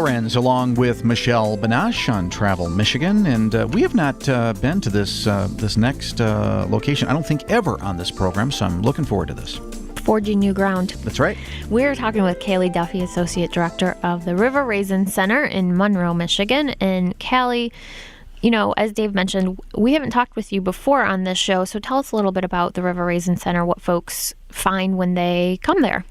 Lorenz along with Michelle Benash on Travel Michigan, and we have not been to this next location, I don't think, ever on this program, so I'm looking forward to this. Forging new ground. That's right. We're talking with Calley Duffey, Associate Director of the River Raisin Centre in Monroe, Michigan. And Calley, you know, as Dave mentioned, we haven't talked with you before on this show, so tell us a little bit about the River Raisin Centre, what folks find when they come there.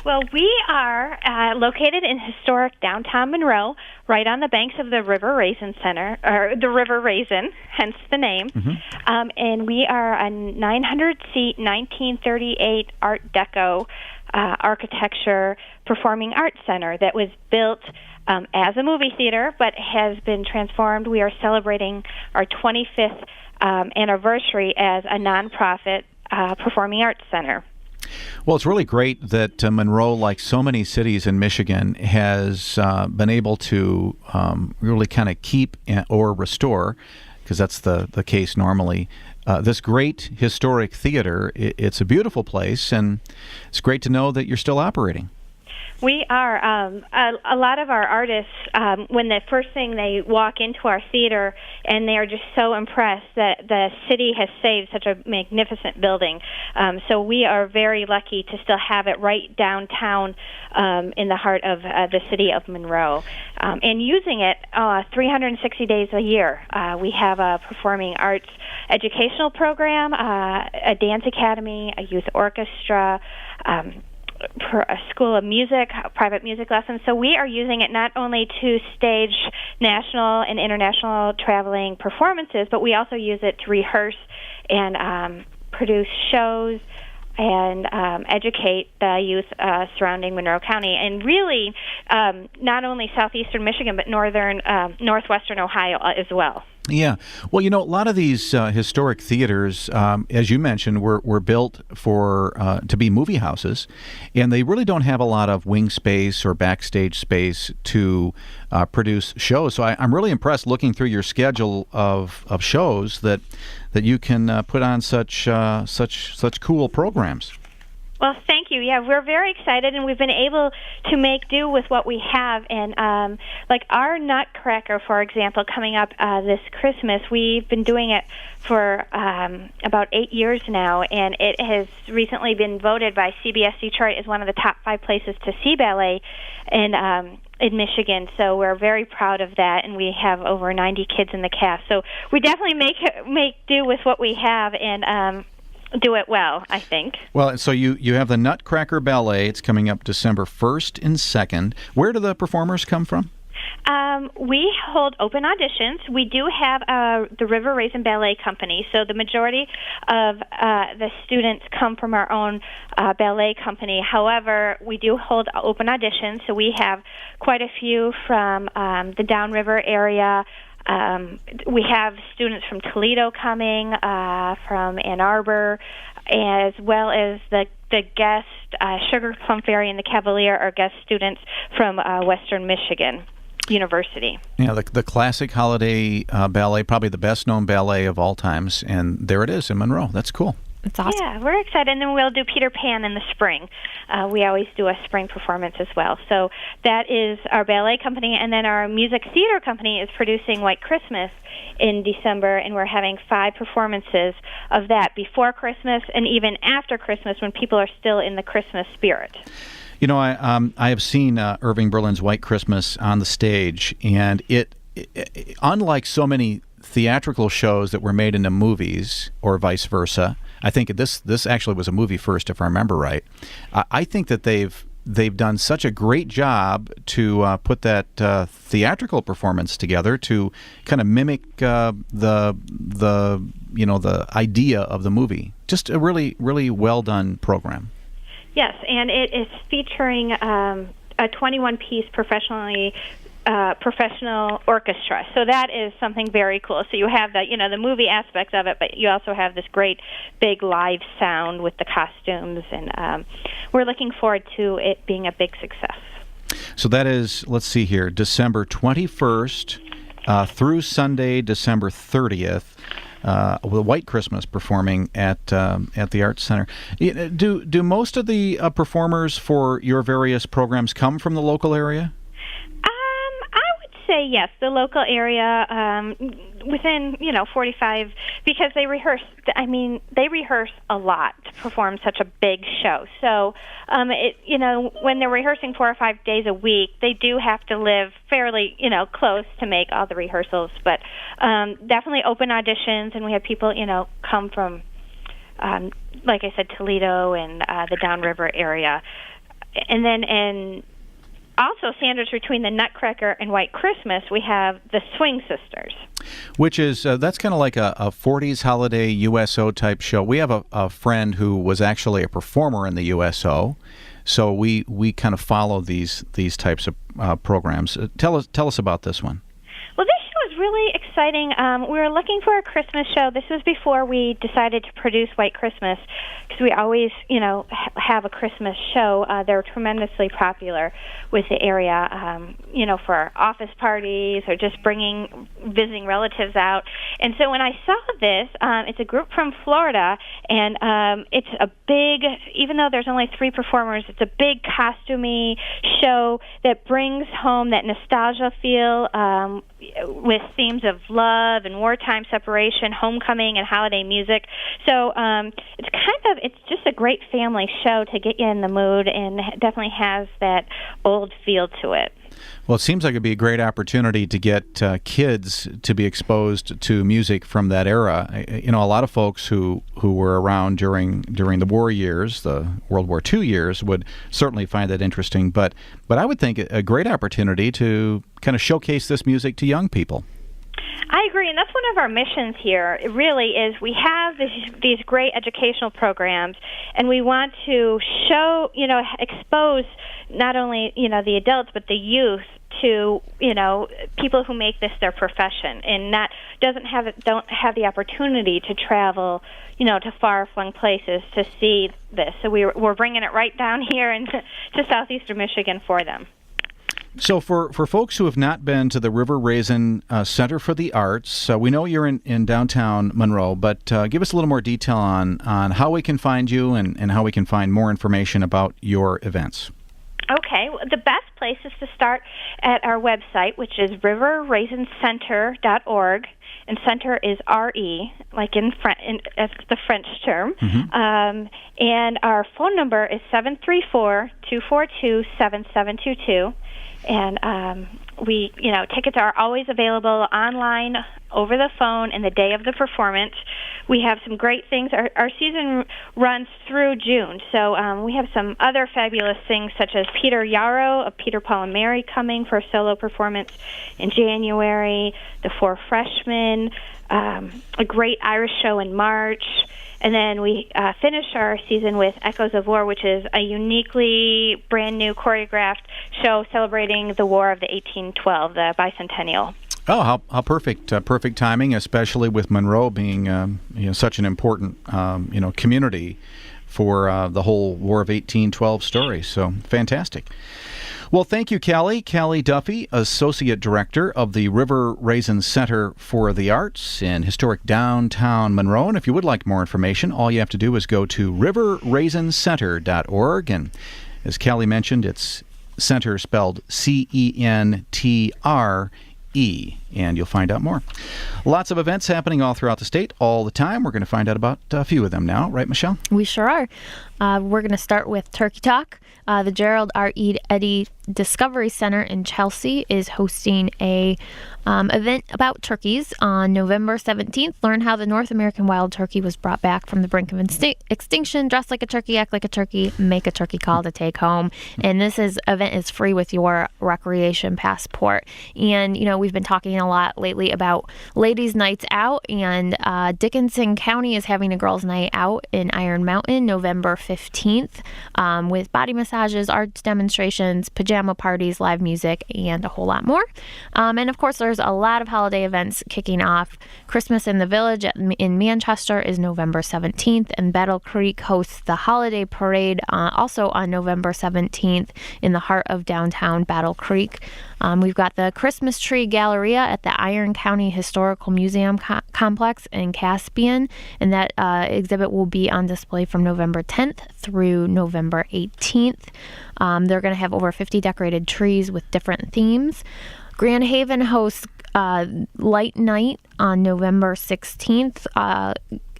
Well, we are located in historic downtown Monroe, right on the banks of the River Raisin Center, or the River Raisin, hence the name. Mm-hmm. And we are a 900-seat, 1938 Art Deco architecture performing arts center that was built as a movie theater, but has been transformed. We are celebrating our 25th anniversary as a nonprofit performing arts center. Well, it's really great that Monroe, like so many cities in Michigan, has been able to really kind of keep or restore, because that's the case normally, this great historic theater. It's a beautiful place, and it's great to know that you're still operating. We are. A lot of our artists, when the first thing they walk into our theater, and they are just so impressed that the city has saved such a magnificent building. So we are very lucky to still have it right downtown in the heart of the city of Monroe. And using it 360 days a year. We have a performing arts educational program, a dance academy, a youth orchestra, a school of music, private music lessons. So we are using it not only to stage national and international traveling performances, but we also use it to rehearse and produce shows and educate the youth surrounding Monroe County, and really not only southeastern Michigan, but northwestern Ohio as well. Yeah. Well, you know, a lot of these historic theaters, as you mentioned, were built for to be movie houses, and they really don't have a lot of wing space or backstage space to produce shows. So I'm really impressed looking through your schedule of shows that you can put on such cool programs. Well, thank you. Yeah, we're very excited, and we've been able to make do with what we have. And like our Nutcracker, for example, coming up this Christmas, we've been doing it for about 8 years now, and it has recently been voted by CBS Detroit as one of the top 5 places to see ballet in Michigan. So we're very proud of that, and we have over 90 kids in the cast. So we definitely make do with what we have, and do it well, I think. Well, so you have the Nutcracker Ballet. It's coming up December 1st and 2nd. Where do the performers come from? We hold open auditions. We do have the River Raisin Ballet Company, so the majority of the students come from our own ballet company. However, we do hold open auditions, so we have quite a few from the Downriver area. We have students from Toledo coming, from Ann Arbor, as well as the guest Sugar Plum Fairy and the Cavalier are guest students from Western Michigan University. Yeah, the classic holiday ballet, probably the best-known ballet of all times, and there it is in Monroe. That's cool. It's awesome. Yeah, we're excited. And then we'll do Peter Pan in the spring. We always do a spring performance as well. So that is our ballet company. And then our music theater company is producing White Christmas in December, and we're having 5 performances of that before Christmas and even after Christmas when people are still in the Christmas spirit. You know, I have seen Irving Berlin's White Christmas on the stage, and it unlike so many theatrical shows that were made into movies or vice versa, I think this actually was a movie first, if I remember right. I think that they've done such a great job to put that theatrical performance together to kind of mimic the idea of the movie. Just a really, really well done program. Yes, and it is featuring a 21-piece professional orchestra. So that is something very cool. So you have the movie aspects of it, but you also have this great big live sound with the costumes, and we're looking forward to it being a big success. So that is, let's see here, December 21st through Sunday, December 30th. With White Christmas performing at the Arts Center. Do most of the performers for your various programs come from the local area? say yes, the local area, within 45, because they rehearse. I mean, they rehearse a lot to perform such a big show. So, when they're rehearsing 4 or 5 days a week, they do have to live fairly, close to make all the rehearsals. But definitely open auditions, and we have people, come from, like I said, Toledo and the Downriver area, and then also, sandwiched between the Nutcracker and White Christmas, we have the Swing Sisters. Which is, that's kind of like a 40s holiday USO type show. We have a friend who was actually a performer in the USO, so we kind of follow these types of programs. Tell us about this one. Well, this show is really exciting. We were looking for a Christmas show. This was before we decided to produce White Christmas, because we always, have a Christmas show. They're tremendously popular with the area, for office parties or just visiting relatives out. And so when I saw this, it's a group from Florida, and it's a big, even though there's only 3 performers, it's a big costumey show that brings home that nostalgia feel, with themes of love and wartime separation, homecoming, and holiday music. So it's just a great family show to get you in the mood, and definitely has that old feel to it. Well, it seems like it'd be a great opportunity to get kids to be exposed to music from that era. A lot of folks who were around during the war years, the World War II years, would certainly find that interesting. But I would think a great opportunity to kind of showcase this music to young people. I agree, and that's one of our missions here. It really is. We have these great educational programs, and we want to show, expose not only, the adults, but the youth to, people who make this their profession, and don't have the opportunity to travel, to far-flung places to see this. So we're bringing it right down here to southeastern Michigan for them. So for folks who have not been to the River Raisin Centre for the Arts, we know you're in downtown Monroe, but give us a little more detail on how we can find you and how we can find more information about your events. Okay. Well, the best place is to start at our website, which is riverraisincentre.org. And center is R-E, like as the French term. Mm-hmm. And our phone number is 734-242-7722. And tickets are always available online, over the phone, and the day of the performance. We have some great things. Our season runs through June, so we have some other fabulous things, such as Peter Yarrow of Peter, Paul, and Mary coming for a solo performance in January, the 4 Freshmen, a great Irish show in March. And then we finish our season with Echoes of War, which is a uniquely brand new choreographed show celebrating the War of the 1812, the bicentennial. Oh, how perfect! Perfect timing, especially with Monroe being such an important community for the whole War of 1812 story. So fantastic. Well, thank you, Calley Duffey, Associate Director of the River Raisin Centre for the Arts in historic downtown Monroe. And if you would like more information, all you have to do is go to riverraisincentre.org. And as Calley mentioned, it's Centre spelled C-E-N-T-R-E, and you'll find out more. Lots of events happening all throughout the state all the time. We're going to find out about a few of them now. Right, Michelle? We sure are. We're going to start with Turkey Talk. The Gerald R. E. Eddy Discovery Center in Chelsea is hosting a event about turkeys on November 17th. Learn how the North American wild turkey was brought back from the brink of extinction. Dress like a turkey, act like a turkey, make a turkey call to take home. And this event is free with your recreation passport. And, we've been talking a lot lately about ladies' nights out, and Dickinson County is having a girls' night out in Iron Mountain November 15th with body massages, arts demonstrations, pajama parties, live music, and a whole lot more. And of course, there's a lot of holiday events kicking off. Christmas in the Village in Manchester is November 17th, and Battle Creek hosts the Holiday Parade also on November 17th in the heart of downtown Battle Creek. We've got the Christmas Tree Galleria at the Iron County Historical Museum Complex in Caspian, and that exhibit will be on display from November 10th through November 18th. They're going to have over 50 decorated trees with different themes. Grand Haven hosts Light Night on November 16th.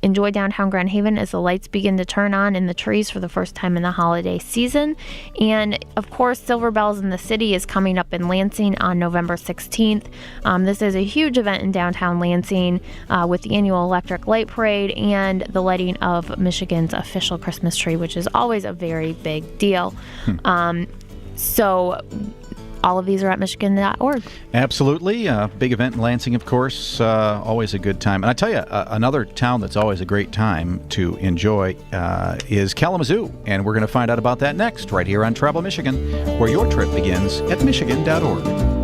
Enjoy downtown Grand Haven as the lights begin to turn on in the trees for the first time in the holiday season. And of course, Silver Bells in the City is coming up in Lansing on November 16th. This is a huge event in downtown Lansing with the annual Electric Light Parade and the lighting of Michigan's official Christmas tree, which is always a very big deal. So all of these are at michigan.org. Absolutely. Big event in Lansing, of course. Always a good time. And I tell you, another town that's always a great time to enjoy is Kalamazoo. And we're going to find out about that next, right here on Travel Michigan, where your trip begins at michigan.org.